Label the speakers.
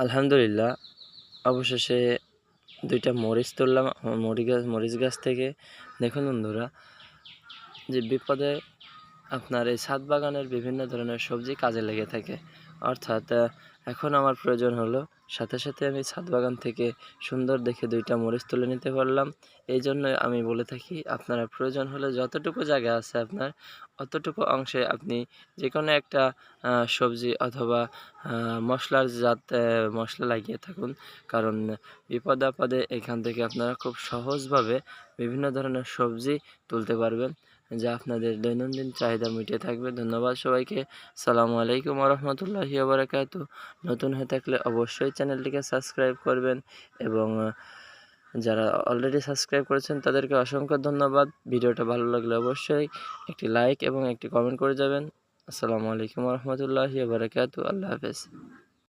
Speaker 1: আলহামদুলিল্লাহ, অবশেষে ২টা মরিচ তুললাম আমার মরিচ গাছ থেকে। দেখুন বন্ধুরা, যে বিপদে আপনার এই ছাদ বাগানের বিভিন্ন ধরনের সবজি কাজে লেগে থাকে। অর্থাৎ এখন আমার প্রয়োজন হলো, সাথে সাথে আমি ছাদ বাগান থেকে সুন্দর দেখে 2টা মরিচ তুলে নিতে পারলাম। এই জন্য আমি বলে থাকি, আপনারা প্রয়োজন হলে যতটুকু জায়গা আছে আপনার, অতটুকু অংশে আপনি যে কোনো একটা সবজি অথবা মশলার মশলা লাগিয়ে থাকুন। কারণ বিপদে আপদে এখান থেকে আপনারা খুব সহজভাবে বিভিন্ন ধরনের সবজি তুলতে পারবেন, যা আপনাদের দৈনন্দিন চাহিদা মিটিয়ে থাকবে। ধন্যবাদ সবাইকে। আসসালামু আলাইকুম ওয়া রাহমাতুল্লাহি ওয়া বারাকাতুহু। নতুন হয়ে থাকলে অবশ্যই চ্যানেলটিকে সাবস্ক্রাইব করবেন এবং যারা অলরেডি সাবস্ক্রাইব করেছেন তাদেরকে অসংখ্য ধন্যবাদ। ভিডিওটা ভালো লাগলে অবশ্যই একটি লাইক এবং একটি কমেন্ট করে যাবেন। আসসালামু আলাইকুম ওয়া রাহমাতুল্লাহি ওয়া বারাকাতুহু। আল্লাহ হাফেজ।